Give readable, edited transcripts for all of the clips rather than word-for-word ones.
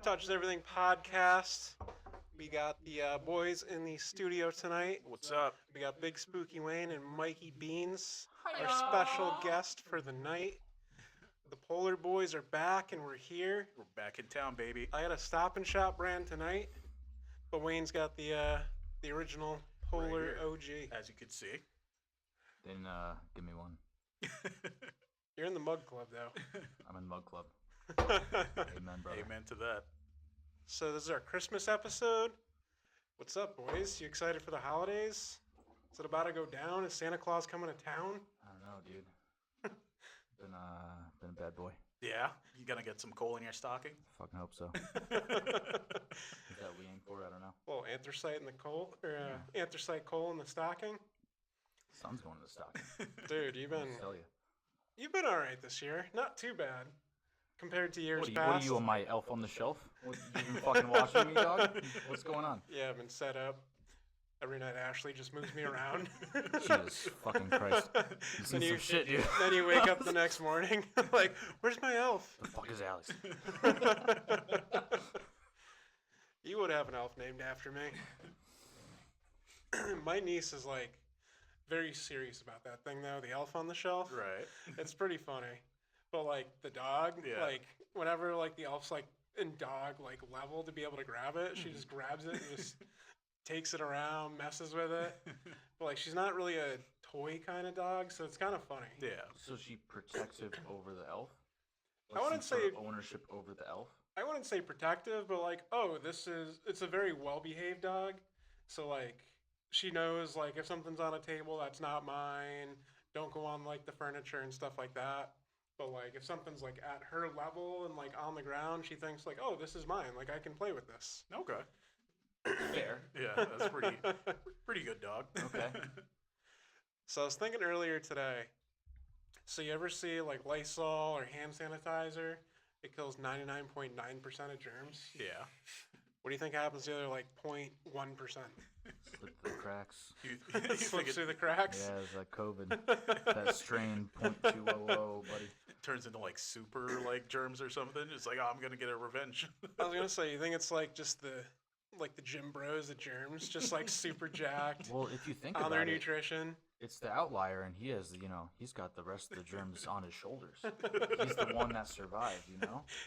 Touches Everything podcast. We got the boys in the studio tonight. What's up? We got Big Spooky Wayne and Mikey Beans, our special guest for the night. The Polar Boys are back and we're here. We're back in town, baby. I got a Stop and Shop brand tonight, but Wayne's got the original Polar Right OG. As you can see. Then give me one. You're in the Mug Club though. I'm in Mug Club. Amen, brother. Amen to that. So this is our Christmas episode. What's up, boys? You excited for the holidays? Is it about to go down? Is Santa Claus coming to town? I don't know, dude. been a bad boy. Yeah, you gonna get some coal in your stocking? Fucking hope so. Is that we aim for? I don't know. Well, anthracite in the coal, or anthracite coal in the stocking. Sun's going to the stocking. Dude, you've been all right this year. Not too bad compared to years What past. are you on my elf on the shelf? What, you been fucking watching me, dog? What's going on? Yeah, I've been set up. Every night Ashley just moves me around. Jesus fucking Christ. You seen some shit, dude. Then you wake up the next morning like, where's my elf? The fuck is Alex? You would have an elf named after me. My niece is like very serious about that thing though, the elf on the shelf. Right. It's pretty funny. But like the dog, Yeah. like whenever like the elf's like in dog like level to be able to grab it, she just grabs it and just takes it around, messes with it. But like she's not really a toy kind of dog, so it's kind of funny. Yeah. So she protective over the elf? I wouldn't some sort say- of ownership over the elf. I wouldn't say protective, but like, oh, it's a very well-behaved dog. So like she knows like if something's on a table that's not mine, don't go on like the furniture and stuff like that. But like if something's like at her level and like on the ground, she thinks like, oh, this is mine. Like I can play with this. Okay. Fair. Yeah, that's pretty good, dog. Okay. So I was thinking earlier today. So you ever see like Lysol or hand sanitizer? It kills 99.9% of germs. Yeah. What do you think happens to the other like 0.1%? Slip the cracks. You It think slips it through the cracks. Yeah, it's like COVID. That strain .200, buddy. turns into like super like germs or something? It's like, oh, I'm gonna get a revenge. I was gonna say, you think it's like just the gym bros, the germs, just like super jacked Well, if you think on about their it, nutrition. it's the outlier, and he has, he's got the rest of the germs on his shoulders. He's the one that survived,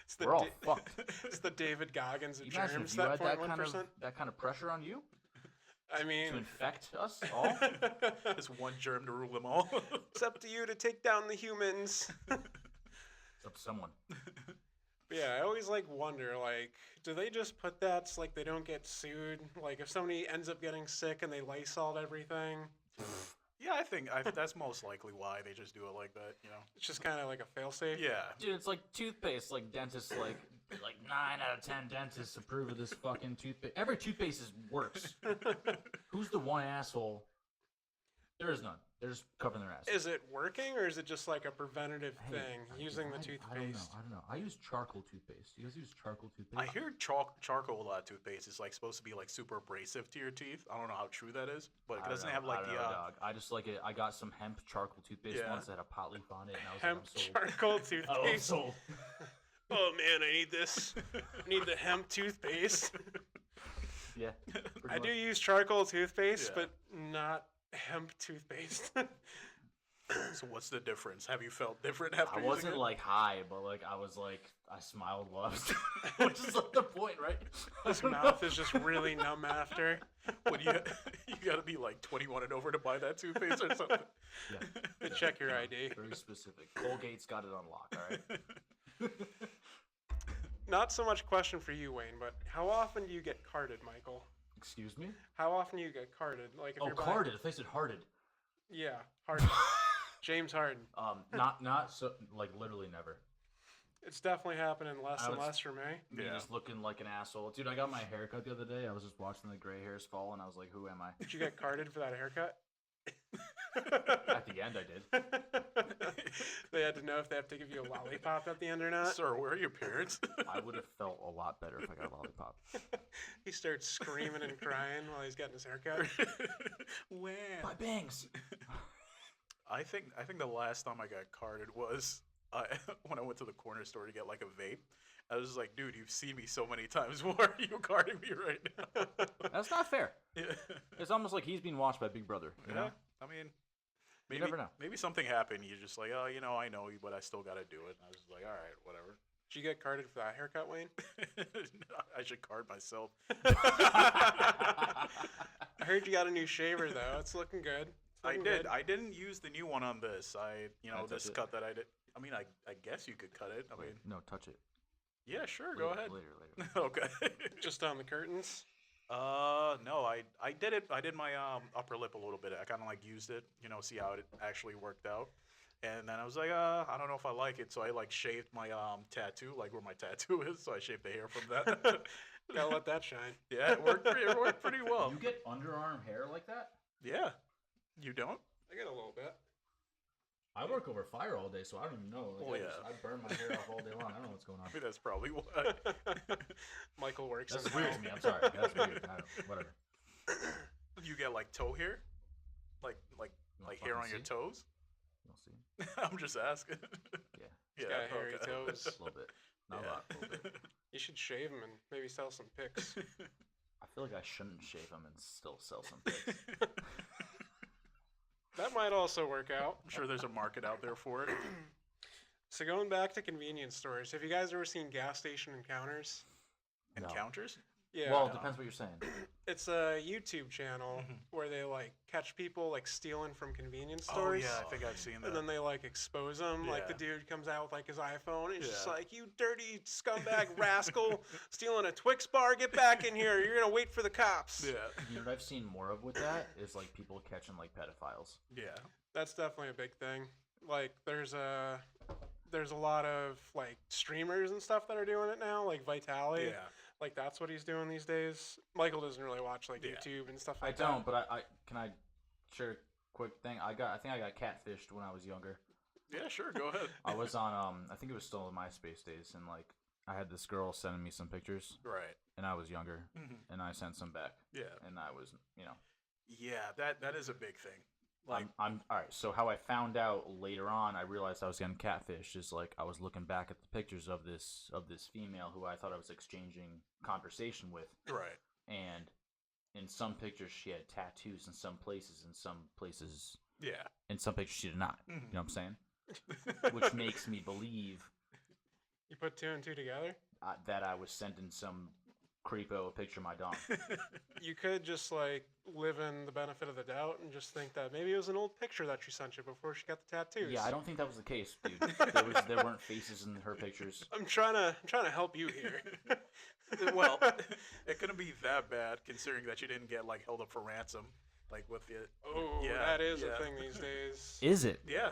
It's the We're all Da- fucked. It's the David Goggins of You imagine germs. if you That had that 0.1%. kind of pressure on you I to mean, infect us all. Just one germ to rule them all. it's up to you to take down the humans. It's up to someone. But yeah, I always like wonder, like, do they just put that so like they don't get sued? Like, if somebody ends up getting sick and they Lysoled everything, Yeah, I think that's most likely why they just do it like that. it's just kind of like a failsafe. Yeah. Dude, it's like toothpaste. Like dentists, like 9 out of 10 dentists approve of this fucking toothpaste. Every toothpaste works. Who's the one asshole? There is none. They're just covering their ass. Is it working or is it just like a preventative Hey, thing using the I toothpaste? don't know. I use charcoal toothpaste. You guys use charcoal toothpaste? I hear charcoal toothpaste is like supposed to be like super abrasive to your teeth. I don't know how true that is, but it doesn't have like the dog. I just like it. I got some hemp charcoal toothpaste Yeah. once that had a pot leaf on it, and I was Hemp like, I'm sold. charcoal Oh, I'm toothpaste. sold. Oh man, I need this. I need the hemp toothpaste. Yeah. I do use charcoal toothpaste, Yeah. but not hemp toothpaste. So what's the difference? Have you felt different after I using wasn't it? like high, but like I was like I smiled while I was doing it, which is like the point, right? His mouth is just really numb after. When you got to be like 21 and over to buy that toothpaste or something. Yeah. They check your ID. Very specific. Colgate's got it on lock, all right? Not so much question for you, Wayne, but how often do you get carded, Michael? Excuse me? How often do you get carded? Like if Oh, you're buying- carded. I thought you said hearted. Yeah, Harden. James Harden. Not so like literally never. It's definitely happening less I and was- less for me. Me Yeah. just looking like an asshole. Dude, I got my haircut the other day. I was just watching the gray hairs fall, and I was like, who am I? Did you get carded for that haircut? At the end, I did. They had to know if they have to give you a lollipop at the end or not. Sir, where are your parents? I would have felt a lot better if I got a lollipop. He starts screaming and crying while he's getting his haircut. When? My bangs! I think the last time I got carded was when I went to the corner store to get like a vape, I was just like, dude, you've seen me so many times. Why are you guarding me right now? That's not fair. Yeah. It's almost like he's being watched by Big Brother. You know? I mean, You never know. Maybe something happened. You're just like, oh, I know you, but I still got to do it. And I was just like, all right, whatever. Did you get carded for that haircut, Wayne? I should card myself. I heard you got a new shaver though. It's looking good. I did. I didn't use the new one on this. This touch it. cut that I did. I mean, I guess you could cut it. I mean, No, touch it. yeah, sure. Go ahead. Later. Okay. Just on the curtains. No, I did it. I did my upper lip a little bit. I kind of like used it, see how it actually worked out. And then I was like, I don't know if I like it, so I like shaved my tattoo, like where my tattoo is. So I shaved the hair from that. Gotta let that shine. Yeah, it worked pretty well. You get underarm hair like that? Yeah, you don't? I get a little bit. I work over fire all day, so I don't even know. Well, yeah. I burn my hair off all day long. I don't know what's going on. I mean, that's probably why. Michael works. That's in weird hell. to me. I'm sorry. That's weird. I don't, whatever. You get like toe hair, like wanna hair on fucking your see? toes. You'll see. I'm just asking. Yeah. He's got hairy okay. toes. A little bit. Not a lot. A little bit. You should shave him and maybe sell some pics. I feel like I shouldn't shave them and still sell some pics. That might also work out. I'm sure there's a market out there for it. So going back to convenience stores, have you guys ever seen gas station encounters? No. Encounters? Yeah. Well, it depends what you're saying. It's a YouTube channel Mhm. where they like catch people like stealing from convenience Oh stores. yeah, I think I've seen that. And then they like expose him. Like the Yeah. dude comes out with like his iPhone and he's just Yeah. like, "You dirty scumbag rascal, stealing a Twix bar! Get back in here! You're gonna wait for the cops." Yeah. You know what I've seen more of with that is like people catching like pedophiles. Yeah. That's definitely a big thing. Like there's a lot of like streamers and stuff that are doing it now, like Vitaly. Yeah. Like that's what he's doing these days. Michael doesn't really watch like Yeah. YouTube and stuff I like don't, but I can I share a quick thing. I think I got catfished when I was younger. Yeah, sure. Go ahead. I was on I think it was still in MySpace days, and like I had this girl sending me some pictures, Right. and I was younger, Mhm. and I sent some back, Yeah. and I was Yeah. That is a big thing. Like. I'm all right. So how I found out later on, I realized I was getting catfished. Is like I was looking back at the pictures of this female who I thought I was exchanging conversation with, Right. and in some pictures she had tattoos in some places, in some pictures she did not. Mhm. You know what I'm saying? Which makes me believe You put two and two together. that I was sending some creepo a picture of my dong. You could just like live in the benefit of the doubt and just think that maybe it was an old picture that she sent you before she got the tattoos. Yeah, I don't think that was the case, dude. There weren't faces in her pictures. I'm trying to help you here. Well, it couldn't be that bad considering that you didn't get like held up for ransom, like with the. Oh, Yeah, that is yeah. a thing these days. Is it? Yeah.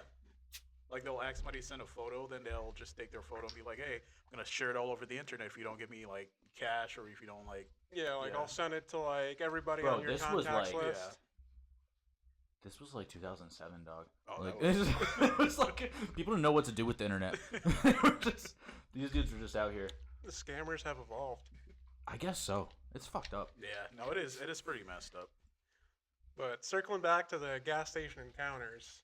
Like they'll ask somebody to send a photo, then they'll just take their photo and be like, "Hey, I'm gonna share it all over the internet if you don't give me like cash or if you don't like." Yeah, like Yeah. I'll send it to like everybody Bro, on your this was, contacts like- list. Yeah. This was like 2007, dog. Oh, Like, that was- it was like people didn't know what to do with the internet. They were just, these dudes were just out here. The scammers have evolved. I guess so. It's fucked up. Yeah. No, it is. It is pretty messed up. But circling back to the gas station encounters,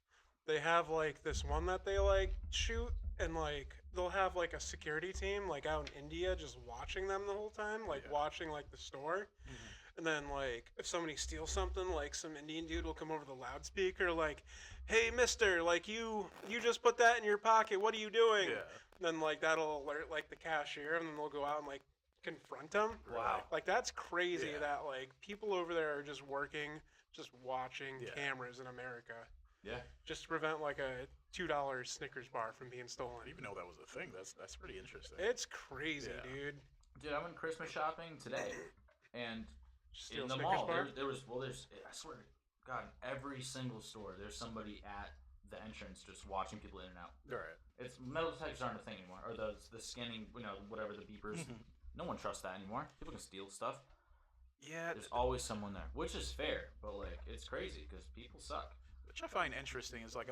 they have like this one that they like shoot, and like they'll have like a security team like out in India just watching them the whole time, like Yeah. watching like the store. And then like if somebody steals something, like some Indian dude will come over the loudspeaker like, "Hey, mister, like you just put that in your pocket. What are you doing?" Yeah. And then like that'll alert like the cashier, and then they'll go out and like confront him. Wow. Like that's crazy Yeah. that like people over there are just working, just watching Yeah. cameras in America Yeah. just to prevent like a $2 Snickers bar from being I stolen. didn't even know that was a thing. That's pretty interesting. It's crazy, Yeah. dude. Dude, I went Christmas shopping today, and Just steal in the Snickers mall, bar. there's I swear to God, every single store, there's somebody at the entrance just watching people in and out. Right. It's metal detectors aren't a thing anymore, or the scanning, whatever the beepers. Mhm. No one trusts that anymore. People can steal stuff. Yeah. There's always someone there, which is fair, but like it's crazy because people suck. Which I find interesting is like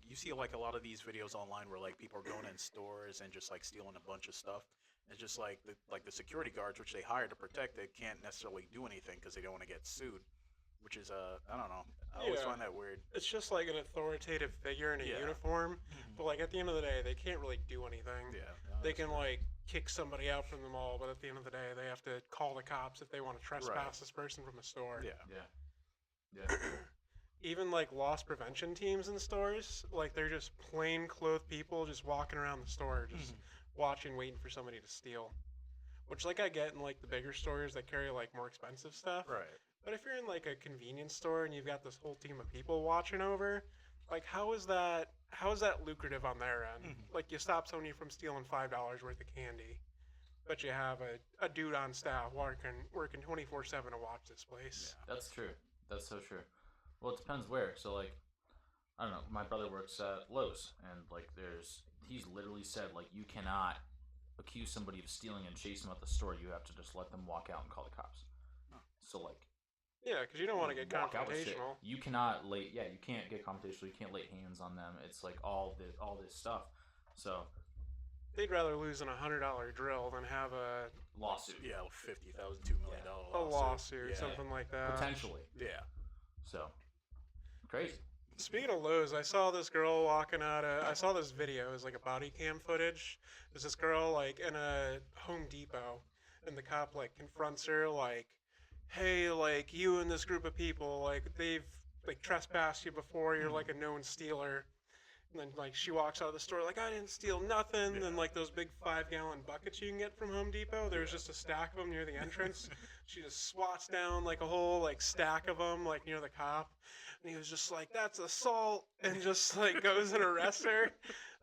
you see like a lot of these videos online where like people are going in stores and just like stealing a bunch of stuff. It's just like the security guards, which they hire to protect, they can't necessarily do anything because they don't want to get sued. Which is I don't know. I always Yeah. find that weird. It's just like an authoritative figure in a Yeah. uniform, but like at the end of the day, they can't really do anything. Yeah. They can like kick somebody out from the mall, but at the end of the day, they have to call the cops if they want to trespass this person from a store. Yeah. Yeah. Even like loss prevention teams in stores, like they're just plain clothed people just walking around the store, just watching, waiting for somebody to steal. Which, like, I get in like the bigger stores that carry like more expensive stuff. Right. But if you're in like a convenience store and you've got this whole team of people watching over, like how is that lucrative on their end? Like you stop somebody from stealing $5 worth of candy, but you have a dude on staff working 24/7 to watch this place. Yeah. That's true. That's so true. Well, it depends where. So, like, I don't know. My brother works at Lowe's, and like, he's literally said like you cannot accuse somebody of stealing and chase them out the store. You have to just let them walk out and call the cops. So like, Yeah, because you don't want to get walk out with shit. confrontational. You cannot lay. Yeah, you can't get confrontational. You can't lay hands on them. It's like all this stuff. So They'd rather lose an $100 drill than have a lawsuit Yeah, $50,000, $2 million lawsuit, Yeah. something like that. potentially. Yeah. So crazy. Speaking of Lowe's, I saw this girl walking out I saw this video. It was like a body cam footage. There's this girl like in a Home Depot, and the cop like confronts her like, "Hey, like you and this group of people, like they've like trespassed you before. You're like a known stealer." And then like she walks out of the store like, "I didn't steal nothing." Yeah. And like those big 5-gallon buckets you can get from Home Depot, there was just a stack of them near the entrance. She just swats down like a whole like stack of them like near the cop, and he was just like, "That's assault," and just like goes and arrests her.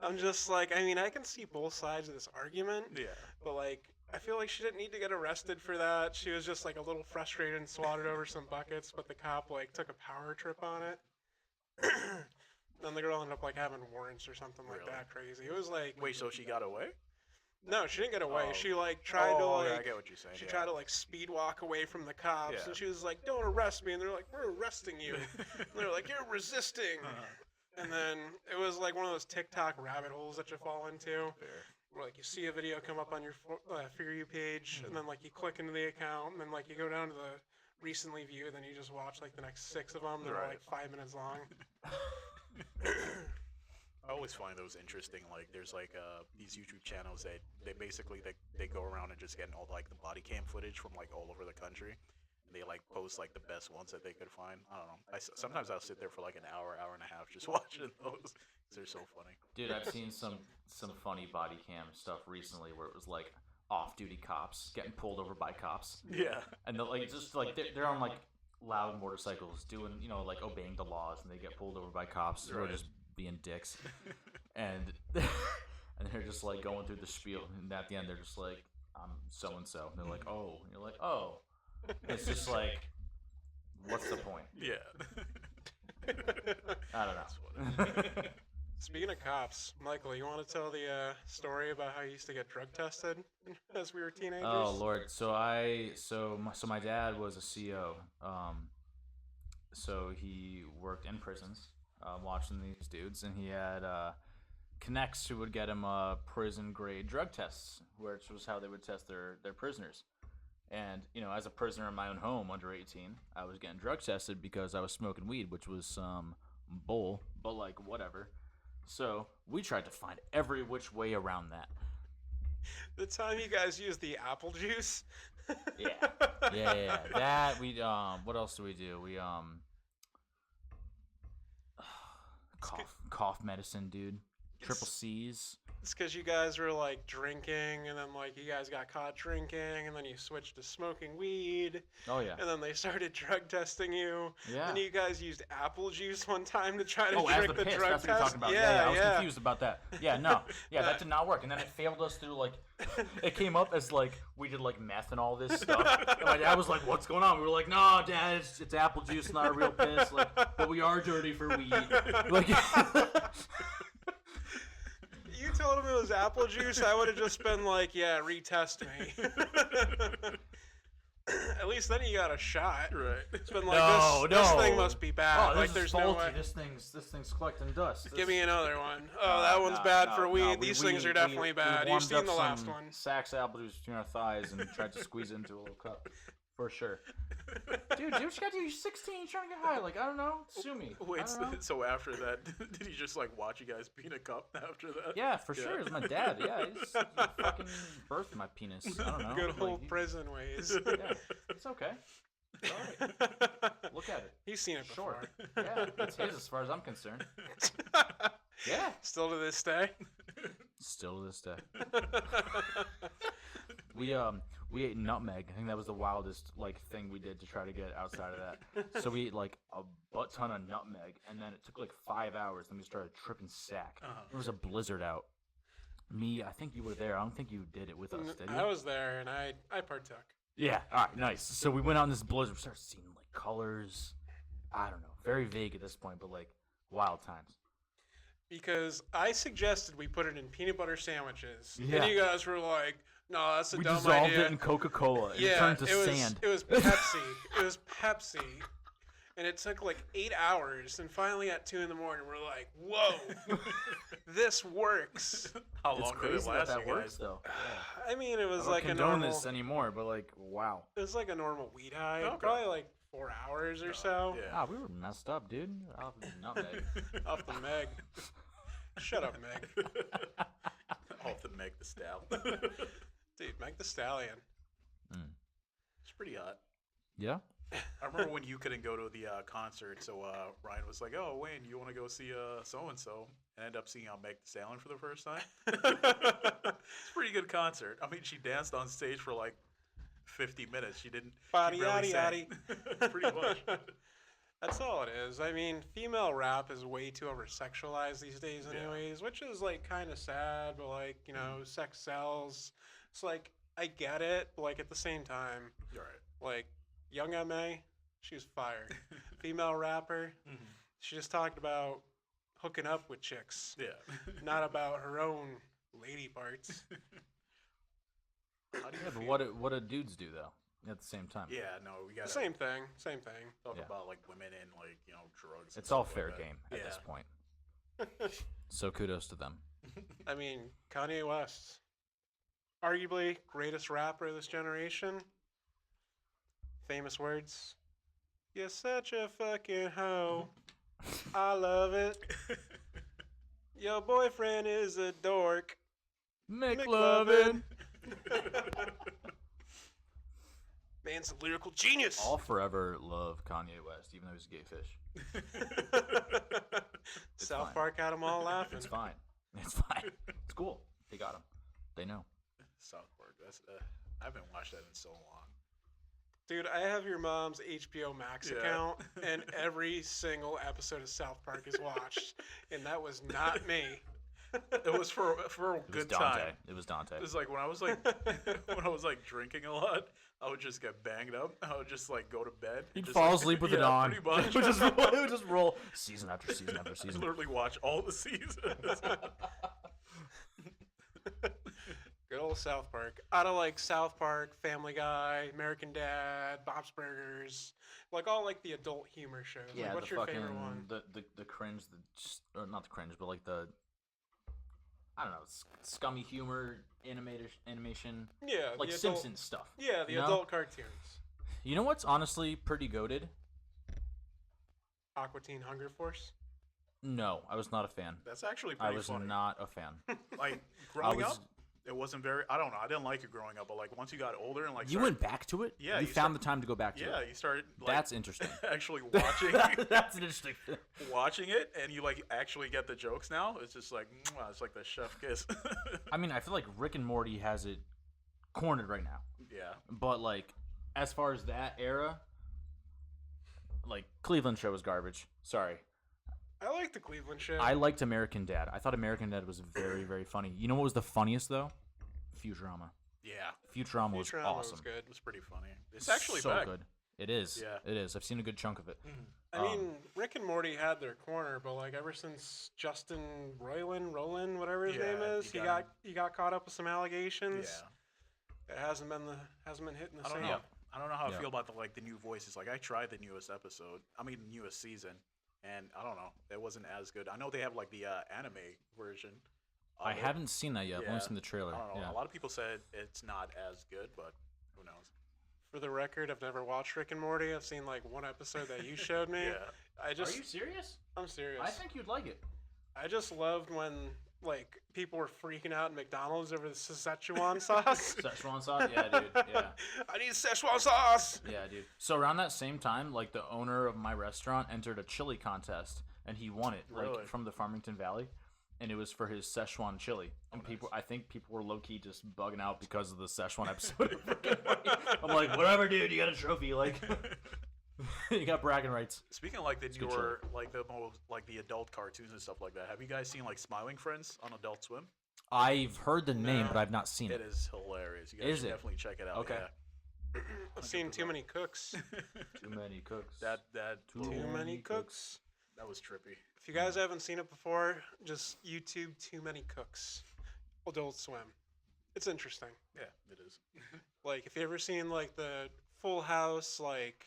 I'm just like, I mean, I can see both sides of this argument, Yeah. but like I feel like she didn't need to get arrested for that. She was just like a little frustrated and swatted over some buckets, but the cop like took a power trip on it. Then the girl ended up like having warrants or something like Really? that. Crazy. It was like, Wait, so she got away? no, she didn't get away. Oh. She like tried to okay, like I get what you're saying. she yeah. tried to like speed walk away from the cops, Yeah. and she was like, "Don't arrest me," and they're like, "We're arresting you." And they're like, "You're resisting." And then it was like one of those TikTok rabbit holes that you fall into, Fair. where like you see a video come up on your For You page, and then like you click into the account, and then like you go down to the recently viewed, and then you just watch like the next 6 of them. They're Right. like 5 minutes long. I always find those interesting. Like, there's like these YouTube channels that they basically they go around and just getting all like the body cam footage from like all over the country. And they like post like the best ones that they could find. I don't know. Sometimes I'll sit there for like an hour, hour and a half just watching those. 'Cause they're so funny. Dude, I've seen some funny body cam stuff recently where it was like off-duty cops getting pulled over by cops, Yeah. and they're like just like they're on like loud motorcycles doing like obeying the laws, and they get pulled over by cops who are Right. just being dicks, and and they're just like going through the spiel, and at the end they're just like, "I'm so and so," and they're like, "Oh," and you're like, "Oh," it's just like, what's the point? Yeah. I don't know. Speaking of cops, Michael, you want to tell the story about how you used to get drug tested as we were teenagers? Oh Lord! So my dad was a CO. So he worked in prisons, watching these dudes, and he had connects who would get him prison grade drug tests, which was how they would test their prisoners. And as a prisoner in my own home under 18, I was getting drug tested because I was smoking weed, which was some bull, but like whatever. So we tried to find every which way around that. The time you guys used the apple juice. Yeah. That we what else do we do? We cough medicine, dude. Triple C's. It's because you guys were like drinking, and then like you guys got caught drinking, and then you switched to smoking weed, Oh yeah. and then they started drug testing you. Yeah. And you guys used apple juice one time to try to Oh, as trick the the piss. drug That's test. what you're talking about. Yeah, I was confused about that. Yeah, no. Yeah, that did not work. And then it failed us through like it came up as like we did like meth and all this stuff. And my dad was like, "What's going on?" We were like, "No, Dad, it's apple juice, not a real piss. Like, but we are dirty for weed." Like You told him it was apple juice, I would have just been like, "Yeah, retest me." At least then you got a shot. Right. It's been like, No, this no. thing must be bad. oh, Like this there's is no faulty. way. This thing's collecting dust. Give me another one. Oh, No, that one's no, bad no, for no, weed. we- These we- things are we- definitely we bad. You've warmed seen up the last some one. Sacks apple juice between our thighs and tried to squeeze it into a little cup. For sure. Dude, what you gotta do? You're 16, you're trying to get high. Like, I don't know. Sue me. I Wait, don't know. so after that, did he just like watch you guys beat a cup after that? Yeah, for sure. It was my dad. Yeah, he fucking birthed my penis. I don't know. Good Like, old prison ways. Yeah, it's okay. It's all right. Look at it. He's seen it before. Short. Yeah, it's his as far as I'm concerned. Yeah. Still to this day. Still to this day. We ate nutmeg. I think that was the wildest like thing we did to try to get outside of that. So we ate like a butt ton of nutmeg, and then it took like 5 hours. Then we started tripping sack. There was a blizzard out. I think you were there. I don't think you did it with us, did you? I was there and I partook. Yeah. All right. Nice. So we went out in this blizzard. We started seeing like colors. I don't know. Very vague at this point, but like wild times. Because I suggested we put it in peanut butter sandwiches. Yeah. And you guys were like, no, that's a We dumb dissolved idea. it in Coca-Cola. And Yeah, it turned to it was, sand. It was Pepsi. It was Pepsi. And it took like 8 hours. And finally at 2 in the morning, we're like, whoa, this works. How It's long did it crazy last, that you works guys? though. I mean, it was I don't like a condone normal. this anymore, but like, wow. It was like a normal weed high. Okay. Probably like 4 hours or so. Yeah. Ah, we were messed up, dude. Off the nutmeg. Off the Meg. Shut up, Meg. Off the Meg the Stallion. Dude, Meg the Stallion. It's pretty hot. Yeah. I remember when you couldn't go to the concert, so Ryan was like, "Oh, Wayne, you want to go see so and so?" And ended up seeing Meg the Stallion for the first time. It's a pretty good concert. I mean, she danced on stage for like 50 minutes. She didn't. Body she barely yaddy sang. Pretty much. That's all it is. I mean, female rap is way too over sexualized these days, Yeah. anyways, which is like kind of sad. But like, you know, sex sells. It's like I get it, but like at the same time, You're right. like young Ma, she was fired. Female rapper, she just talked about hooking up with chicks, Yeah. not about her own lady parts. How do you Yeah, but feel? what do dudes do though? At the same time. Yeah, no, we got to Same thing. Same thing. talk Yeah. about like women and like drugs. and It's all stuff fair like that. game at this Yeah. point. So kudos to them. I mean, Kanye West, arguably greatest rapper of this generation. Famous words. You're such a fucking hoe. I love it. Your boyfriend is a dork. McLovin. Man's a lyrical genius. I'll forever love Kanye West, even though he's a gay fish. South fine. Park had them all laughing. It's fine. It's fine. It's cool. They got him. They know. South Park. That's I haven't watched that in so long. Dude, I have your mom's HBO Max Yeah. account, and every single episode of South Park is watched, and that was not me. It was for a It was good Dante. time. It was Dante. It was like when I was like drinking a lot, I would just get banged up. I would just like go to bed. He'd just, fall like, asleep with yeah, it on. Pretty much. It would just roll season after season after I season. literally watch all the seasons. Good old South Park. Out of like South Park, Family Guy, American Dad, Bob's Burgers, like all like the adult humor shows. Yeah, like, what's the your fucking favorite one? the cringe, or not the cringe, but like the I don't know, scummy humor animation, Yeah, like the adult, Simpsons stuff. Yeah, the you know? adult cartoons. You know what's honestly pretty goated? Aqua Teen Hunger Force. No, I was not a fan. That's actually I pretty was funny. not a fan. Like growing was- up, it wasn't very. I don't know. I didn't like it growing up, but like once you got older and like You went back to it? Yeah, you you found the time to go back to yeah, it. you started. Like, That's interesting. actually watching That's an interesting. watching it, and you like actually get the jokes now. It's just like mwah, it's like the chef kiss. I mean, I feel like Rick and Morty has it cornered right now. Yeah. But like, as far as that era, like Cleveland Show was garbage. Sorry. I like the Cleveland show. I liked American Dad. I thought American Dad was very, very funny. You know what was the funniest though? Futurama. Yeah. Futurama was Futurama awesome. was good. It was pretty funny. It's actually so back. good. It is. Yeah. It is. I've seen a good chunk of it. I mean, Rick and Morty had their corner, but like ever since Justin Roiland, whatever his Yeah, name is, he he got- got caught up with some allegations. Yeah. It hasn't been hitting the I don't same. know. Yeah. I don't know how Yeah. I feel about the new voices. Like I tried the newest episode. I mean, newest season, and I don't know. It wasn't as good. I know they have like the anime version. of I it. haven't seen that yet. I've Yeah. only seen the trailer. I don't know. Yeah. A lot of people said it's not as good, but who knows? For the record, I've never watched Rick and Morty. I've seen like one episode that you showed me. Yeah. I just, Are you serious? I'm serious. I think you'd like it. I just loved when like people were freaking out in McDonald's over the Szechuan sauce. Szechuan sauce? Yeah, dude. Yeah. I need Szechuan sauce. Yeah, dude. So around that same time, like the owner of my restaurant entered a chili contest, and he won it, like Really? from the Farmington Valley, and it was for his Szechuan chili. And people, I think people were low key just bugging out because of the Szechuan episode. Of Rick and Morty. I'm like, whatever, dude. You got a trophy, like. You got bragging rights. Speaking of like the good newer, like the most, like the adult cartoons and stuff like that, have you guys seen like Smiling Friends on Adult Swim? I've heard the name, No. but I've not seen It it. is hilarious. You guys Is should it? definitely check it out. Okay. Yeah. I've seen too many cooks. Too many cooks. that Too many cooks. that was trippy. If you guys haven't seen it before, just YouTube Too Many Cooks. Adult Swim. It's interesting. Yeah, it is. Like if you ever seen like the Full House like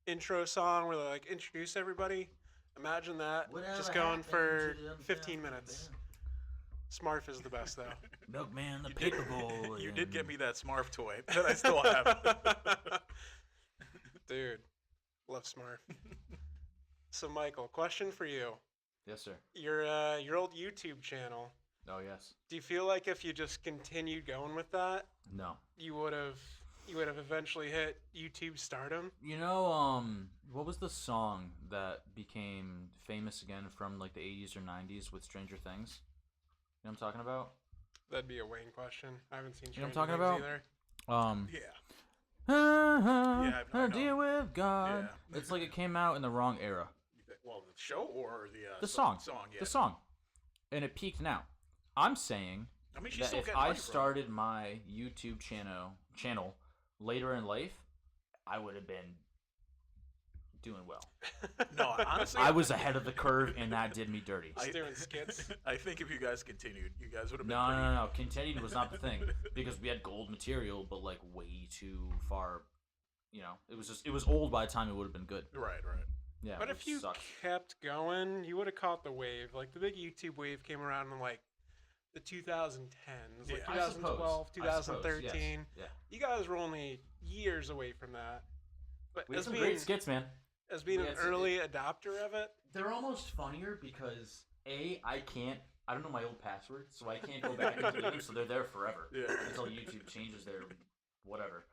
intro song where they like introduce everybody, imagine that just going for 15 minutes. Smurf is the best though. Milkman, the You did- paper boy. You did get me that Smurf toy that I still have. Dude, love Smurf. So Michael, question for you. Yes, sir. Your old YouTube channel. Oh, yes. Do you feel like if you just continued going with that, No. you would have eventually hit YouTube stardom? You know, what was the song that became famous again from like the 80s or 90s with Stranger Things? You know what I'm talking about? That'd be a Wayne question. I haven't seen. You know what Stranger I'm talking Things about? Either. Yeah. I know. Deal with God. Yeah. It's like it came out in the wrong era. Well, the show or The song. Song, yeah. The song. And it peaked now. I'm saying I mean, she's that still if getting I money from it. started my YouTube channel later in life, I would have been doing well. No, honestly, I was ahead of the curve, and that did me dirty. Just doing skits. I think if you guys continued, you guys would have been. No, pretty... no, no, no. Continued was not the thing because we had gold material, but like way too far. You know, it was old by the time it would have been good. Right. Yeah, But which if you sucked. kept going, you would have caught the wave. Like the big YouTube wave came around in like the 2010s, like Yeah. I 2012, suppose. I suppose, 2013. yes. You guys were only years away from that. But We had as some being, great skits, man. as being we an had some- early adopter of it, They're almost funnier because I don't know my old password, so I can't go back and delete them, so they're there forever. Yeah. Until YouTube changes their whatever.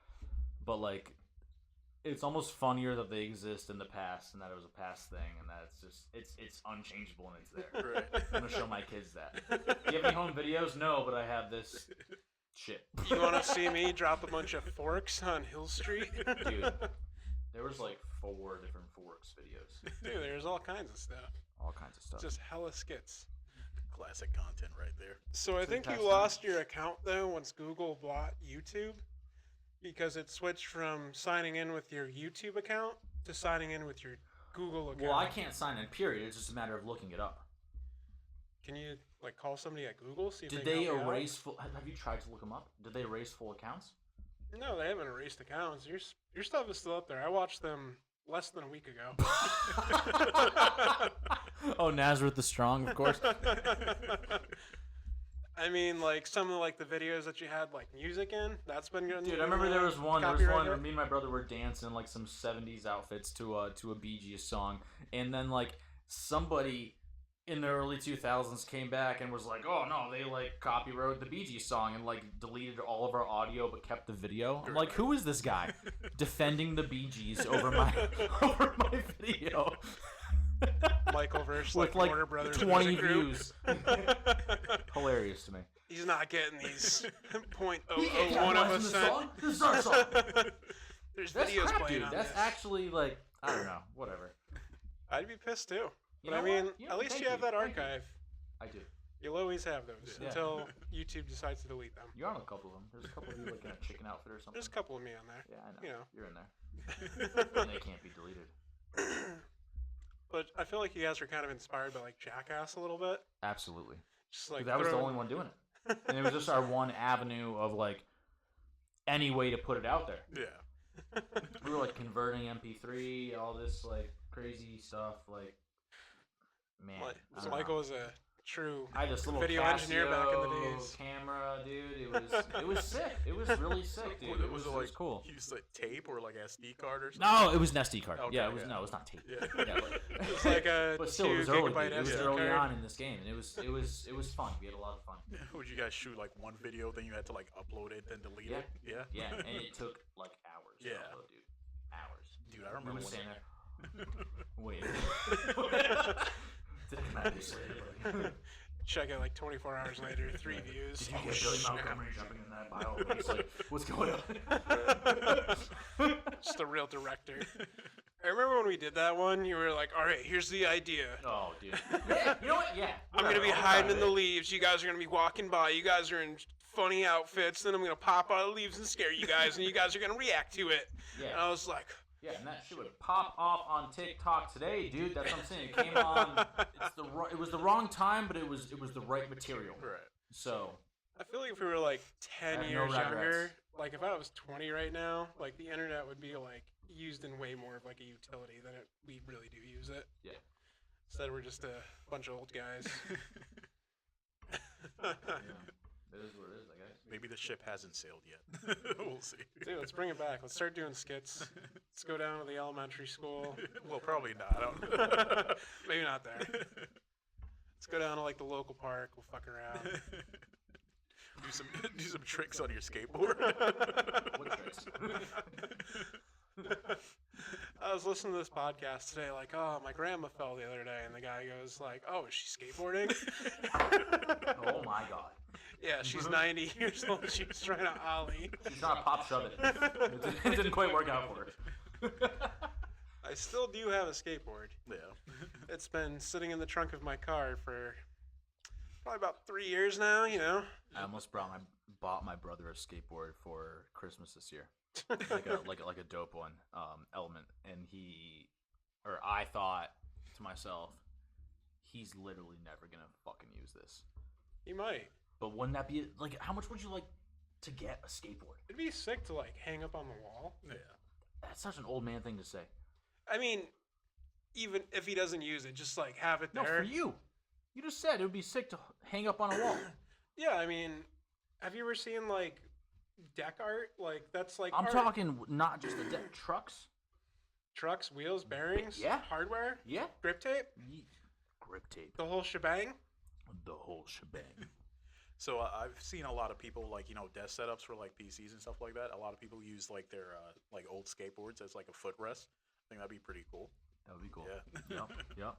But like, it's almost funnier that they exist in the past and that it was a past thing and that it's unchangeable and it's there. Right. I'm gonna show my kids that. Do you have any home videos? No, but I have this shit. you want to see me drop a bunch of forks on Hill Street? Dude, there was like 4 different Forks videos. Dude, there's all kinds of stuff. All kinds of stuff. Just hella skits. Classic content right there. So I It's think like you pastime. lost your account though once Google bought YouTube because it switched from signing in with your YouTube account to signing in with your Google account. Well, I can't sign in, period. It's just a matter of looking it up. Can you like call somebody at Google? See if Did they they can help you out? erase full... Have you tried to look them up? Did they erase full accounts? No, they haven't erased accounts. Your stuff is still up there. I watched them less than a week ago. Oh, Nazareth the Strong, of course. I mean, like some of like the videos that you had like music in. That's been good. Dude, I remember there was one where me and my brother were dancing in like some 70s outfits to a Bee Gees song, and then like somebody in the early 2000s came back and was like, "Oh no, they like copyrighted the Bee Gees song and like deleted all of our audio but kept the video." I'm like, "Who is this guy defending the Bee Gees over my video?" Michael versus With like like Warner Brothers 20 music group. views. Hilarious to me. He's not getting these .001 He of a capitalized in the cent. song? This is our song. There's That's videos crap, playing dude. on That's this. actually like, I don't know, whatever. I'd be pissed too. You But know I mean, what? You know, at least thank you have that Thank you. archive. I do. You'll always have those Yeah. until YouTube decides to delete them. You're on a couple of them. There's a couple of you like in a chicken outfit or something. There's a couple of me on there. Yeah, I know. you know. You're in there. And they can't be deleted. But I feel like you guys are kind of inspired by like Jackass a little bit. Absolutely. Just like that was the throw- only one doing it. And it was just our one avenue of like any way to put it out there. Yeah. We were like converting MP3, all this like crazy stuff. Like, man. I don't know. Michael was a True. I had this little Video engineer back in the Casio days. camera, dude. It was sick. It was really sick, dude. It was cool. You used like tape or like SD card or something? No, it was an SD card. Okay, yeah, it was yeah. no, it was not tape. Yeah. It's like a But still, 2 it was early. gigabyte Dude. It was SD early card. on in this game, and it was fun. We had a lot of fun. Would you guys shoot like one video, then you had to like upload it, then delete it? Yeah. Yeah, and it took like hours. to Yeah. upload, dude. Hours. Dude, I We remember were when. standing there. Wait. Didn't matter, just later. Check it like 24 hours later, 3 views. Did you Oh, get Billy snap. Montgomery jumping in that pile? It's like, what's going on? Just a real director. I remember when we did that one, you were like, all right, here's the idea. Oh, dude. Yeah, you know what? Yeah. I'm going to be hiding in the leaves. You guys are going to be walking by. You guys are in funny outfits. Then I'm going to pop out of the leaves and scare you guys, and you guys are going to react to it. Yeah. And I was like, Yeah, and that shit would pop off on TikTok today, dude. That's what I'm saying. It came on. It was the wrong time, but it was the right material. Right. So I feel like if we were like I 10 have no years regrets. younger, like if I was 20 right now, like the internet would be like used in way more of like a utility than we really do use it. yeah. Instead, we're just a bunch of old guys. It is what it is, I guess. Maybe the ship hasn't sailed yet. We'll see. Dude, let's bring it back. Let's start doing skits. Let's go down to the elementary school. Well, probably not. I don't. Maybe not there. Let's go down to like the local park. We'll fuck around. do some tricks on your skateboard. What tricks? I was listening to this podcast today, like, oh, my grandma fell the other day, and the guy goes like, oh, is she skateboarding? Oh my god. Yeah, she's 90 years old. She was trying to ollie. She's not pop shove it. It didn't quite work out for her. I still do have a skateboard. Yeah. It's been sitting in the trunk of my car for probably about 3 years now, you know? I almost bought my brother a skateboard for Christmas this year. like a dope one, Element, and I thought to myself, he's literally never gonna fucking use this. He might. But wouldn't that be like, how much would you like to get a skateboard? It'd be sick to like hang up on the wall. Yeah. That's such an old man thing to say. I mean, even if he doesn't use it, just like have it No, there. for you. You just said it would be sick to hang up on a wall. Yeah, I mean, have you ever seen like deck art? Like that's like I'm art. talking not just the deck, trucks. Trucks, wheels, bearings, Yeah. hardware, Yeah. grip tape, Grip tape. the whole shebang. The whole shebang. So I've seen a lot of people like desk setups for like PCs and stuff like that. A lot of people use like their like old skateboards as like a footrest. I think that'd be pretty cool. That would be cool. Yeah. Yep.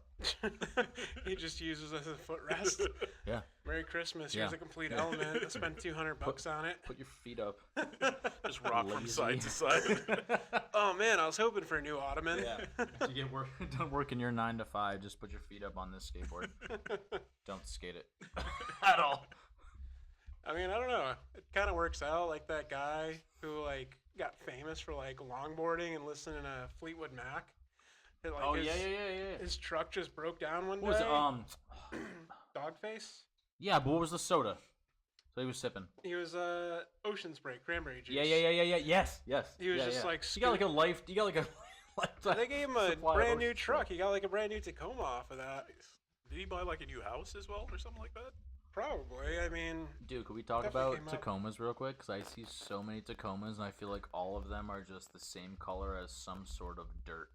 He just uses it as a footrest. Yeah. Merry Christmas. Here's Yeah. a complete element. I spent $200 on it. Put your feet up. Just rock from Lazy. side to side. Oh man, I was hoping for a new ottoman. Yeah. After you get done working your 9 to 5, just put your feet up on this skateboard. Don't skate it at all. I mean, I don't know. It kind of works out. Like that guy who like got famous for like longboarding and listening to Fleetwood Mac. Like, Oh his, yeah. His truck just broke down one day. What was it? Dogface. Yeah, but what was the soda? So he was sipping. He was Ocean Spray cranberry juice. Yeah. Yes. He was Yeah, just yeah. like You got like a life. You got like a lifetime. They gave him a supply of brand new Ocean truck. Spray. He got like a brand new Tacoma off of that. Did he buy like a new house as well or something like that? Probably. I mean, Dude, could we talk Definitely about came up. Tacomas real quick? Because I see so many Tacomas, and I feel like all of them are just the same color as some sort of dirt.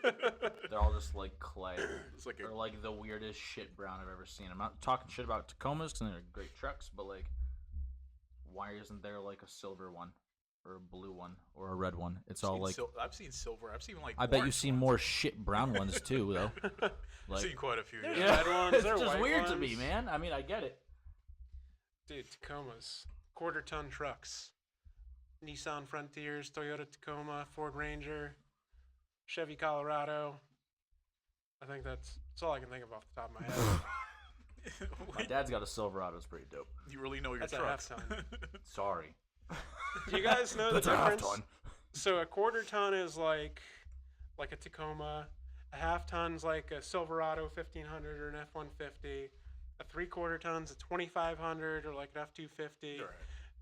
They're all just like clay. It's like They're like the weirdest shit brown I've ever seen. I'm not talking shit about Tacomas because they're great trucks, but like, why isn't there like a silver one, or a blue one, or a red one? It's all like. I've seen silver. I've seen like. I bet orange you've seen ones. more shit brown ones too, though. I've Like, seen quite a few. There's Yeah. red ones, it's there are just white weird to me, ones. man. I mean, I get it. dude, Tacomas, quarter-ton trucks, Nissan Frontiers, Toyota Tacoma, Ford Ranger, Chevy Colorado. I think that's all I can think of off the top of my head. My dad's got a Silverado. It's pretty dope. You really know your That's a trucks. half-ton. Sorry. Do you guys know the That's a half difference? ton. So a quarter-ton is like a Tacoma. A half-ton's like a Silverado 1500 or an F-150. A three-quarter ton's a 2500 or like an F-250. Right.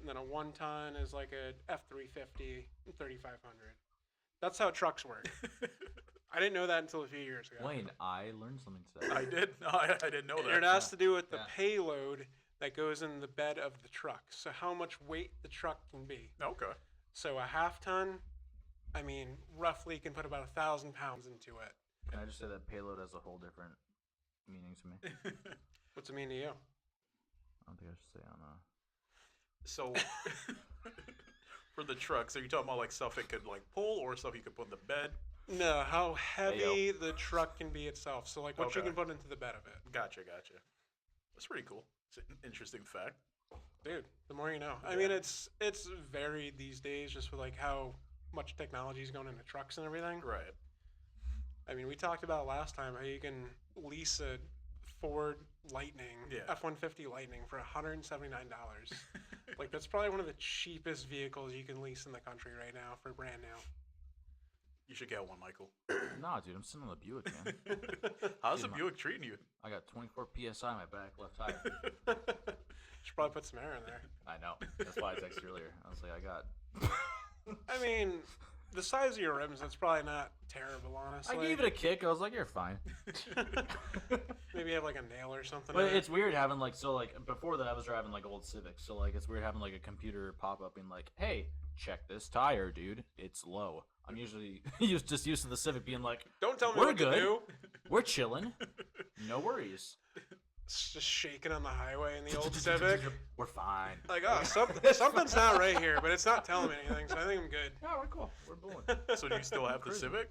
And then a 1 ton is like a F-350 and 3500. That's how trucks work. I didn't know that until a few years ago. Wayne, I learned something today. I did. No, I didn't know It that. has to do with the Yeah. payload that goes in the bed of the truck. So how much weight the truck can be. Okay. So a half ton, I mean, roughly can put about 1,000 pounds into it. Can I just say that payload has a whole different meaning to me? What's it mean to you? I don't think I should say on So, for the trucks, are you talking about like stuff it could like pull, or stuff you could put in the bed? No, how heavy the truck can be itself. So like what you Okay. can put into the bed of it. Gotcha. That's pretty cool. It's an interesting fact. Dude, the more you know. I Yeah. mean, it's varied these days just with like how much technology is going into trucks and everything. Right. I mean, we talked about last time how you can lease a Ford Lightning, Yeah. F-150 Lightning for $179. Like that's probably one of the cheapest vehicles you can lease in the country right now for brand new. You should get one, Michael. Nah, dude, I'm sitting on the Buick, man. How's the Dude, Buick treating you? I got 24 psi on my back left tire. Should probably put some air in there. I know. That's why I texted you earlier. I was like, I got. I mean, the size of your rims, that's probably not terrible, honestly. I gave it a kick. I was like, you're fine. Maybe you have like a nail or something. But in it. it's weird having like before that I was driving like old Civics, so like it's weird having like a computer pop up being like, hey, check this tire, dude. It's low. I'm usually used to the Civic being like, Don't tell me we're what good. to do. we're chilling, no worries. It's just shaking on the highway in the old Civic. We're fine. Like, oh, something's not right here, but it's not telling me anything, so I think I'm good. Yeah, we're cool. We're booing. So do you still have the Crazy. Civic?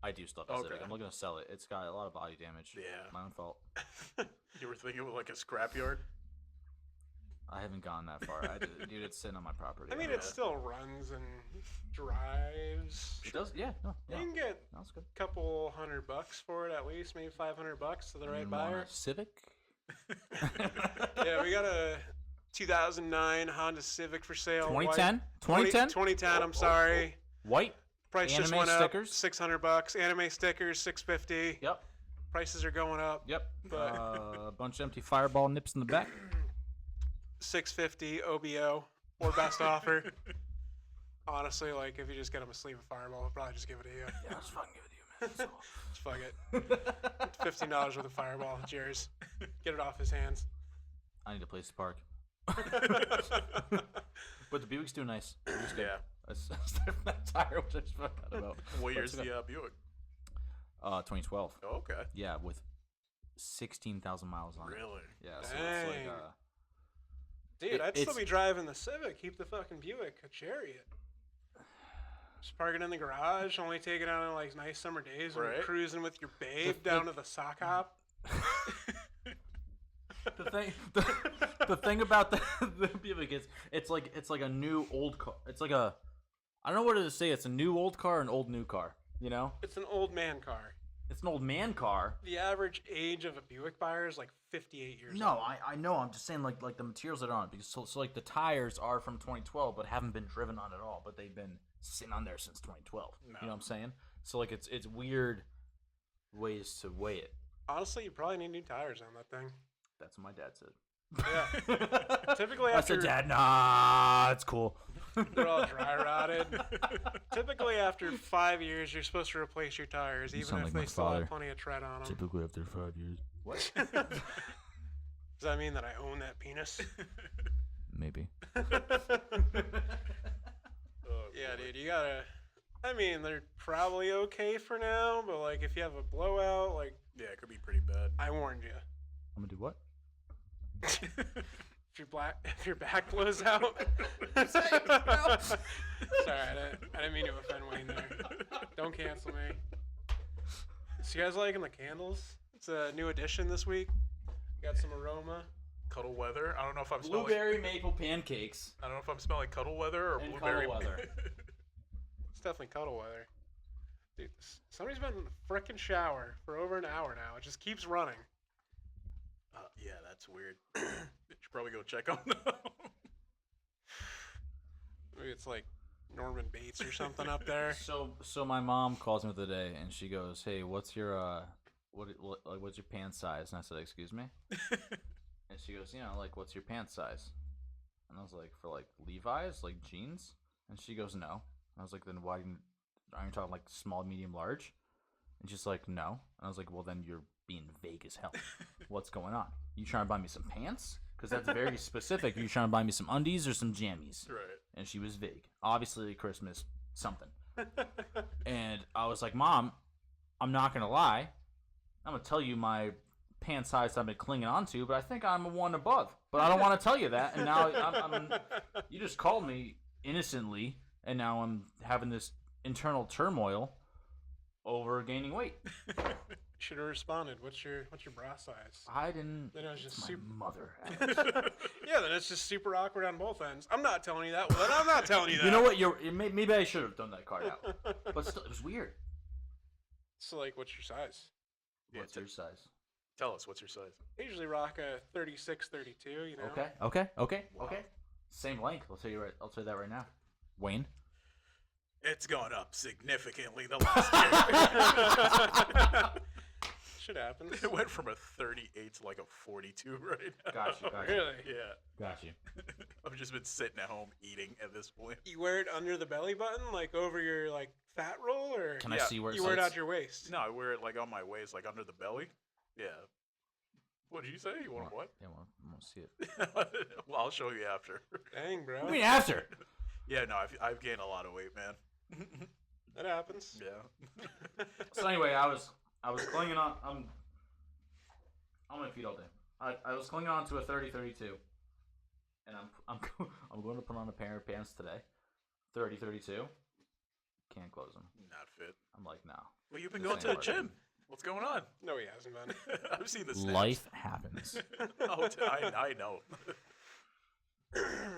I do still have the Civic. Okay. I'm looking to sell it. It's got a lot of body damage. Yeah. My own fault. You were thinking of like a scrapyard? I haven't gone that far. Dude, it's sitting on my property. I mean, Yeah. it still runs and drives. It does. Yeah. No. You Yeah. can get That's good. a couple $100 for it at least, maybe $500 to the right You want buyer. a Civic? Yeah, we got a 2009 Honda Civic for sale. 2010? 2010. 2010? 2010. I'm sorry. White? Price just Anime went stickers? up. $600. Anime stickers, $650. Yep. Prices are going up. Yep. But- A bunch of empty fireball nips in the back. $650 OBO or best offer. Honestly, like if you just get him a sleeve of Fireball, I'll probably just give it to you. Yeah, I was fucking with you, man. Just fuck it. $15 worth of Fireball. It's yours. Get it off his hands. I need a place to park. But the Buick's doing nice. It's good. Yeah. That's that tire, which I just forgot about. What But year's it's the good. Buick? 2012. Oh, okay. Yeah, with 16,000 miles on it. Really? Yeah, so it's like, Dang. Dude, I'd still it's- be driving the Civic. Keep the fucking Buick, a Chariot. Just park it in the garage. Only take it out on like nice summer days when Right. you're cruising with your babe down to the sock hop. the thing about the Buick is it's like a new old car. It's like a, I don't know what to say. It's a new old car, an old new car. You know, It's an old man car. it's an old man car. The average age of a Buick buyer is like 58 years No, old. I know. I'm just saying like the materials that are on it, because so like the tires are from 2012 but haven't been driven on at all, but they've been sitting on there since 2012. You know what I'm saying? So like it's weird ways to weigh it. Honestly, you probably need new tires on that thing. That's what my dad said. Yeah. Typically I after said, Dad, nah, it's cool. they're all dry rotted. Typically after 5 years, you're supposed to replace your tires, even sound if like they my still father. have plenty of tread on them. Typically after 5 years. What? Does that mean that I own that penis? Maybe. Oh, Yeah, dude, you gotta. I mean, they're probably okay for now, but like if you have a blowout, like Yeah, it could be pretty bad. I warned you. I'm gonna do what? If your back blows out. Sorry, I didn't mean to offend Wayne there. Don't cancel me. So you guys liking the candles? It's a new addition this week. Got some aroma. Cuddle weather. I don't know if I'm smelling. Blueberry maple pancakes. I don't know if I'm smelling cuddle weather or And blueberry cuddle weather. It's definitely cuddle weather. Dude, somebody's been in a frickin' shower for over an hour now. It just keeps running. Yeah, that's weird. You should probably go check on them. Maybe it's like Norman Bates or something up there. So my mom calls me the other day and she goes, "Hey, what's your what's your pant size?" And I said, "Excuse me?" And she goes, like, "What's your pant size?" And I was like, "For like Levi's, like jeans?" And she goes, "No." And I was like, "Then why aren't you talking like small, medium, large?" And she's like, no. And I was like, well, then you're being vague as hell. What's going on? You trying to buy me some pants? Because that's very specific. Are you trying to buy me some undies or some jammies? Right. And she was vague. Obviously, Christmas something. And I was like, Mom, I'm not going to lie. I'm going to tell you my pant size I've been clinging on to, but I think I'm a one above. But I don't want to tell you that. And now you just called me innocently, and now I'm having this internal turmoil over gaining weight. Should have responded. What's your bra size? I didn't. Then it was just My super. mother. Yeah, then it's just super awkward on both ends. I'm not telling you that. Well, then I'm not telling you that. You know what? Maybe I should have done that card out, but still, it was weird. So, like, what's your size? Yeah, What's your size? Tell us, what's your size? I usually rock a 36, 32, you know? Okay. Wow. Same length. I'll tell you that right now. Wayne. It's gone up significantly the last year. Shit happens. It went from a 38 to like a 42 right now. Got you. Really? Yeah. Got you. I've just been sitting at home eating at this point. You wear it under the belly button, like over your like fat roll, or Can I Yeah, see where you wear it sits? out your waist? No, I wear it like on my waist, like under the belly. Yeah. What did you say? You want what? Yeah, I want to see it. Well, I'll show you after. Dang, bro. What do you mean after? Yeah, no, I've gained a lot of weight, man. That happens. Yeah. So anyway, I was clinging on. I'm on my feet all day. I was clinging on to a 30-32, and I'm going to put on a pair of pants today. 30-32. Can't close them. Not fit. I'm like, no. Well, you've been This going to ain't the working. gym. What's going on? No, he hasn't been. I've seen the snaps. Life happens. I know.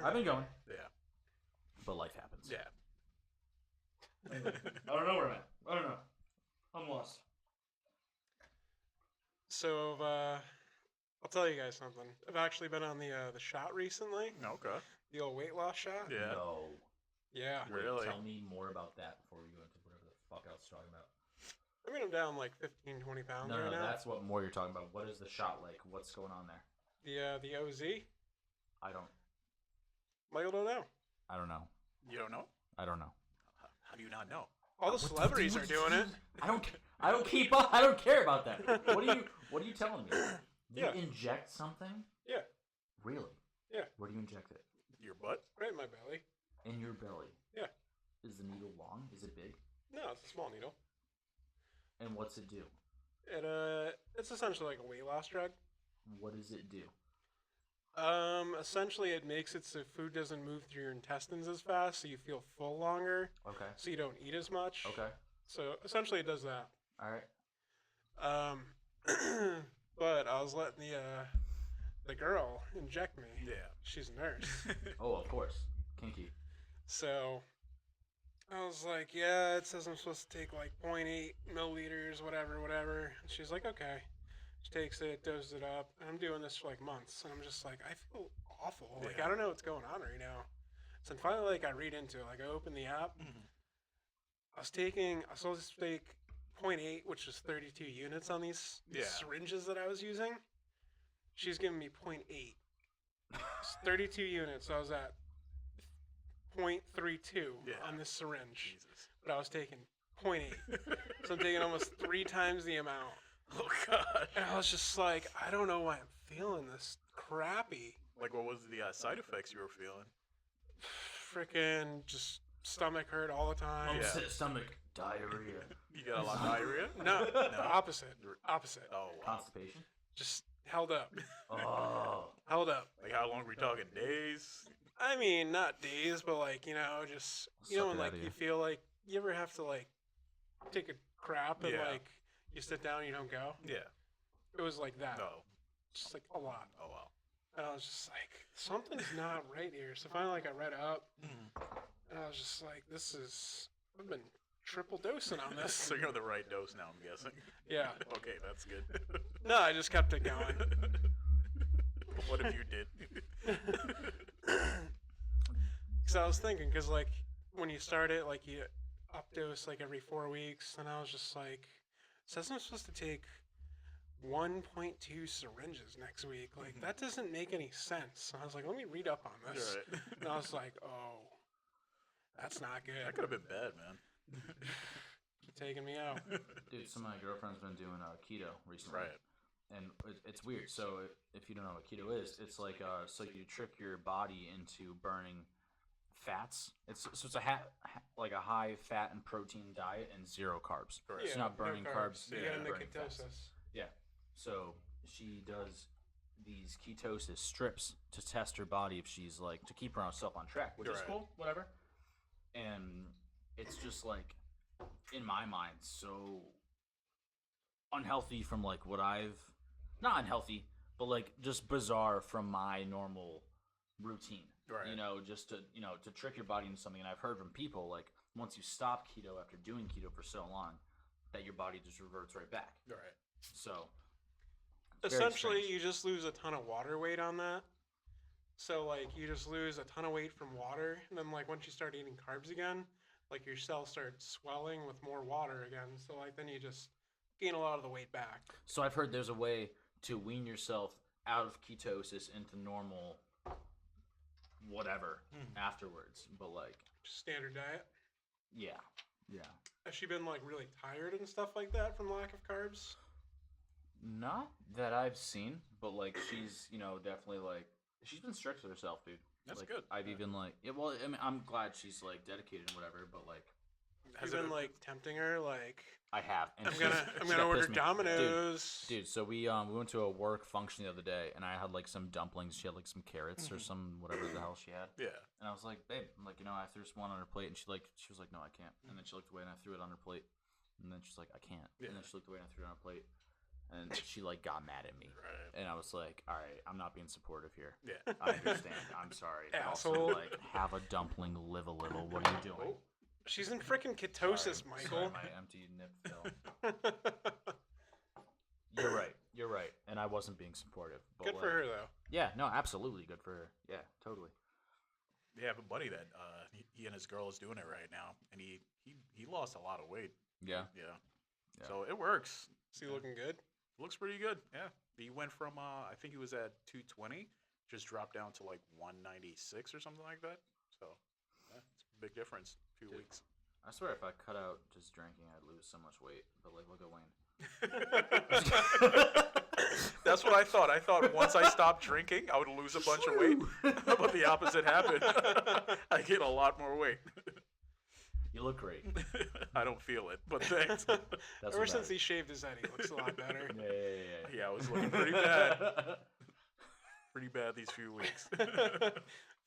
I've been going, Yeah. but life happens. Yeah. I don't know where I'm at. I don't know. I'm lost. So, I'll tell you guys something. I've actually been on the shot recently. Okay. The old weight loss shot. Yeah. No. Yeah. Wait, Really? Tell me more about that before we go into whatever the fuck I was talking about. I mean, I'm down like 15, 20 pounds No, right now. that's what more you're talking about. What is the shot like? What's going on there? The OZ. I don't Michael don't know. I don't know. You don't know? I don't know. How do you not know? All the celebrities are doing it. I don't keep up. I don't care about that. What are you telling me? You Yeah. inject something? Yeah. Really? Yeah. Where do you inject it? Your butt? Right in my belly. In your belly. Yeah. Is the needle long? Is it big? No, it's a small needle. And what's it do? It's essentially like a weight loss drug. What does it do? Essentially it makes it so food doesn't move through your intestines as fast, so you feel full longer, Okay. so you don't eat as much. Okay. So essentially it does that. All right. But I was letting the girl inject me. Yeah. She's a nurse. Oh, of course. Kinky. So I was like, yeah, it says I'm supposed to take like 0.8 milliliters, whatever. And she's like, okay. She takes it, doses it up. And I'm doing this for like months. And I'm just like, I feel awful. Like, Yeah. I don't know what's going on right now. So finally, like, I read into it. Like, I open the app. Mhm. I was supposed to take 0.8, which is 32 units on these Yeah. syringes that I was using. She's giving me 0.8. It's 32 units. So I was at 0.32 Yeah. on this syringe. Jesus. But I was taking 0.8. So I'm taking almost 3 times the amount. Oh, God. And I was just like, I don't know why I'm feeling this crappy. Like, what was the side effects you were feeling? Freaking just stomach hurt all the time. Yeah. Upset stomach. Diarrhea. You got a lot of diarrhea? No, No. opposite. Oh, wow. Constipation. Just held up. Oh. Held up. Like, how long were we talking? Days? I mean, not days, but like, just, you know, Suck when it like outta you you. feel like, you ever have to like take a crap and Yeah. like you sit down and you don't go? Yeah. It was like that. No. Just like a lot. Oh, wow. And I was just like, something's not right here. So finally, like, I read up Mhm. and I was just like, I've been triple dosing on this. So you're on the right dose now, I'm guessing. Yeah. Okay, that's good. No, I just kept it going. What if you did? Because I was thinking, because like when you start it, like you updose like every 4 weeks, and I was just like, it says I'm supposed to take 1.2 syringes next week. Like that doesn't make any sense. And I was like, let me read up on this. Right. And I was like, oh, that's not That good. could have been bad, man. Keep taking me out. Dude, some of my girlfriend's been doing keto recently. Right. And it's weird. So if you don't know what keto is, it's like so you trick your body into burning fats. It's like a high fat and protein diet and zero carbs. Correct. It's not burning no carbs. You Yeah. get into burning fats. ketosis. Yeah. So she does these ketosis strips to test her body if she's like to keep herself on track, which is Right. cool, whatever. And it's just like in my mind so unhealthy from like what I've not unhealthy, but like just bizarre from my normal routine. Right. You know, just to trick your body into something. And I've heard from people like once you stop keto after doing keto for so long, that your body just reverts right back. Right. So very Essentially, strange. you just lose a ton of water weight on that. So like you just lose a ton of weight from water, and then like once you start eating carbs again, like your cells start swelling with more water again. So like then you just gain a lot of the weight back. So I've heard there's a way to wean yourself out of ketosis into normal whatever afterwards. But like Just standard diet. yeah. Has she been like really tired and stuff like that from lack of carbs? Not that I've seen, but like she's, definitely like she's been strict with herself, dude. That's like, good. I've even like well, I mean, I'm glad she's like dedicated and whatever, but like Has you been like tempting her like I have. And I'm she gonna got order pissed me. Domino's. Dude, so we went to a work function the other day, and I had like some dumplings. She had like some carrots or some whatever the hell she had. Yeah. And I was like, babe, I'm like, I threw some one on her plate, and she was like, no, I can't. And then she looked away, and I threw it on her plate, and then she's like, I can't. Yeah. And then she looked away, and I threw it on her plate, and she like got mad at me. Right. And I was like, all right, I'm not being supportive here. Yeah. I understand. I'm sorry. But also, Asshole. like, have a dumpling, live a little. What are you doing? She's in freaking ketosis, Sorry, Michael. my empty nip fell. You're right. And I wasn't being supportive. But Good for her though. Yeah, no, absolutely good for her. Yeah, totally. Yeah, I have a buddy that he and his girl is doing it right now, and he lost a lot of weight. Yeah. Yeah. Yeah. So it works. Is he looking good? Looks pretty good. Yeah. He went from I think he was at 220, just dropped down to like 196 or something like that. So yeah, it's a big difference. A few weeks. I swear if I cut out just drinking, I'd lose so much weight. But like, look at Wayne. That's what I thought. I thought once I stopped drinking, I would lose a bunch of weight. But the opposite happened. I gained a lot more weight. You look great. I don't feel it, but thanks. That's Ever what since matters. he shaved his head, he looks a lot better. Yeah. Yeah, I was looking pretty bad. Pretty bad these few weeks.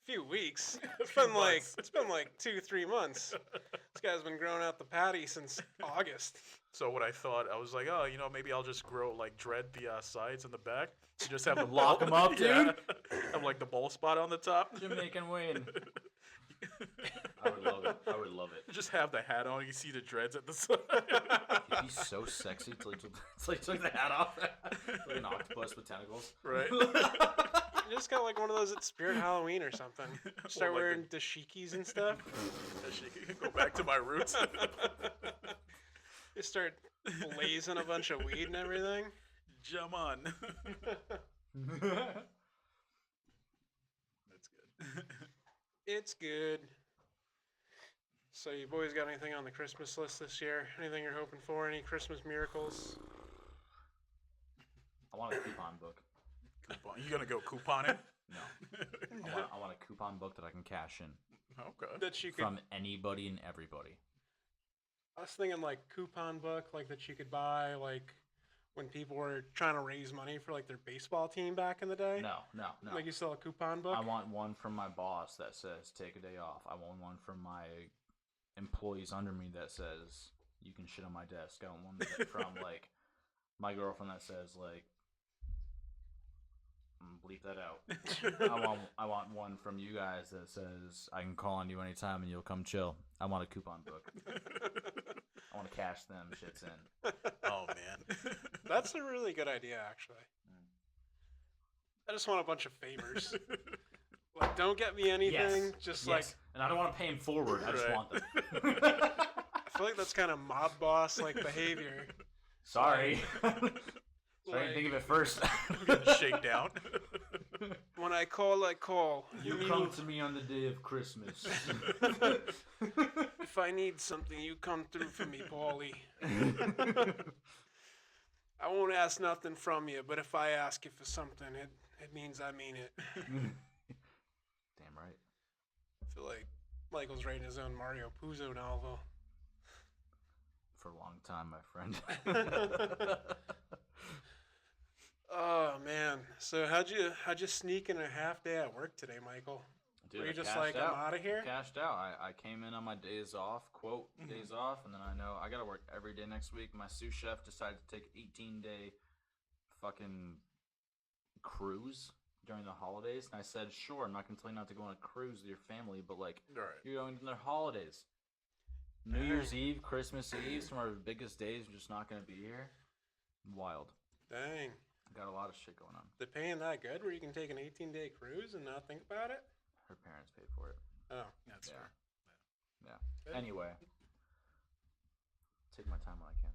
Few weeks. It's Few been like 2-3 months. This guy's been growing out the patty since August. So what I thought, I was like, oh, maybe I'll just dread the sides and the back. And just have the Lock 'em up, Yeah. dude. Have like the ball spot on the top. Jamaican Wayne. I would love it. Just have the hat on. You see the dreads at the side. He's so sexy. It's like took the hat off. Like an octopus with tentacles. Right. You just got like one of those at Spirit Halloween or something. Start Or like wearing dashikis and stuff. Go back to my roots. You start blazing a bunch of weed and everything. Jump on. That's good. It's good. So you boys got anything on the Christmas list this year? Anything you're hoping for? Any Christmas miracles? I want a coupon book. Coupon. You gonna go couponing? No. I want a coupon book that I can cash in Okay. That you could. from anybody and everybody. I was thinking like coupon book, like that you could buy, like when people were trying to raise money for like their baseball team back in the day. No. Like you sell a coupon book. I want one from my boss that says take a day off. I want one from my employees under me that says you can shit on my desk. I want one from like my girlfriend that says like bleep that out. I want one from you guys that says I can call on you anytime and you'll come chill. I want a coupon book. I want to cash them shits in. Oh man. That's a really good idea, actually. I just want a bunch of favors. Like, don't get me anything. Just like, and I don't want to pay him forward. I just Right. want them. I feel like that's kind of mob boss like behavior. Sorry. Sorry, I didn't think of it first. Shake down. When I call, I call. You come to me on the day of Christmas. If I need something, you come through for me, Paulie. I won't ask nothing from you, but if I ask you for something, it means I mean it. Damn right. I feel like Michael's writing his own Mario Puzo novel. For a long time, my friend. Oh man! So how'd you sneak in a half day at work today, Michael? Dude, Were you I just cashed like, out. I'm out of here? Cashed out. I came in on my days off, quote, days off, and then I know I gotta work every day next week. My sous chef decided to take 18-day fucking cruise during the holidays, and I said, sure, I'm not gonna tell you not to go on a cruise with your family, but like, Right. you're going to their holidays. New Year's Eve, Christmas Eve, some of our biggest days, you're just not gonna be here. Wild. Dang. Got a lot of shit going on. They're paying that good where you can take an 18-day cruise and not think about it? Her parents paid for it. Oh. That's Yeah. fair. Yeah. Anyway, take my time when I can.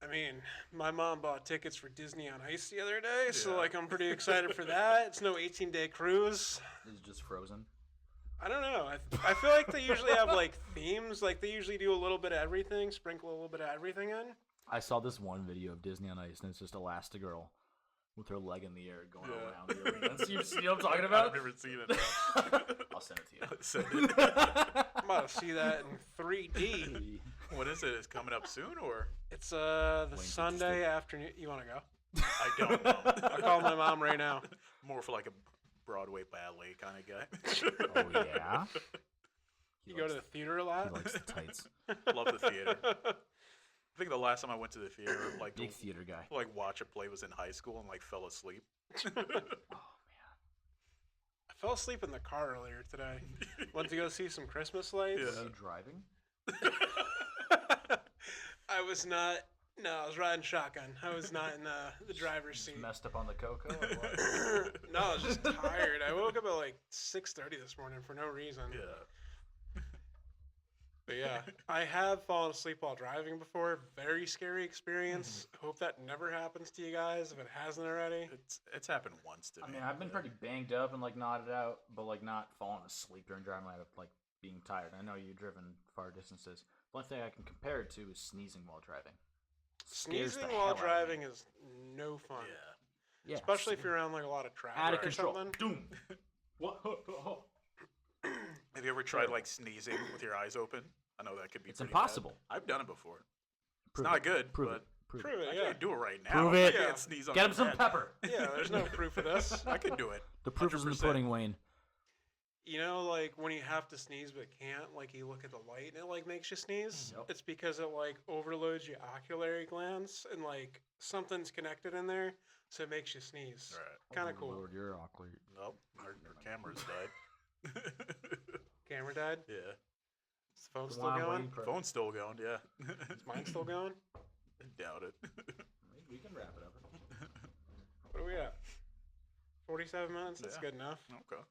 I mean, my mom bought tickets for Disney on Ice the other day, so Yeah. like I'm pretty excited for that. It's no 18-day cruise. It's just Frozen. I don't know. I feel like they usually have like themes. Like they usually do a little bit of everything, sprinkle a little bit of everything in. I saw this one video of Disney on Ice, and it's just Elastigirl with her leg in the air going around the arena. You see what I'm talking about? I've never seen it. I'll send it to you. Send it. I'm about to see that in 3D. What is it? It's coming up soon, or It's the Wayne's Sunday afternoon. You want to go? I don't know. I'll call my mom right now. More for like a Broadway ballet kind of guy. Oh yeah. You go to the theater a lot? He likes the tights. Love the theater. I think the last time I went to the theater, like Big theater guy. like watch a play, was in high school and like fell asleep. Oh man. I fell asleep in the car earlier today. Went to go see some Christmas lights. Yeah. Are you driving? I was not. No, I was riding shotgun. I was not in the driver's seat. Messed up on the cocoa or what? No, I was just tired. I woke up at like 6:30 this morning for no reason. Yeah. But yeah, I have fallen asleep while driving before. Very scary experience. Hope that never happens to you guys if it hasn't already. It's happened once to me. I mean, I've been pretty banged up and like nodded out, but like not falling asleep during driving, like being tired. I know you've driven far distances. The only thing I can compare it to is sneezing while driving. Scares Sneezing the while hell out of me. driving is no fun. Yeah. Yeah, Especially if you're around like a lot of traffic out of or control. something. Doom. What? Have you ever tried like sneezing with your eyes open? I know that could be. It's pretty impossible. Bad. I've done it before. Prove It's not it. good, Prove but it. Prove Prove it. it, I yeah. can't do it right now. Prove I it. can't sneeze on Get him my some head. pepper. Yeah, there's no proof of this. I could do it. The proof is in the 100%. pudding, Wayne. You know, like when you have to sneeze but can't, like you look at the light and it like makes you sneeze. Yep. It's because it like overloads your oculary glands and like something's connected in there, so it makes you sneeze. Right. Kind of cool. Lord, you're awkward. Nope. Our camera's died. Camera died. Yeah. Is the phone Come still on, going? Wayne. Phone's still going. Yeah. Is mine still going? Doubt it. We can wrap it up. What are we at? 47 minutes? That's Yeah. good enough. Okay.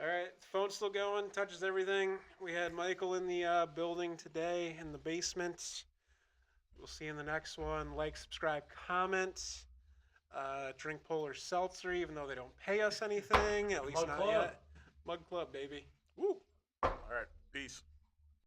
All right, phone's still going, touches everything. We had Michael in the building today in the basement. We'll see you in the next one. Like, subscribe, comment. Drink Polar Seltzer, even though they don't pay us anything. At least Mug not Club. yet. Mug Club, baby. Woo. All right. Peace.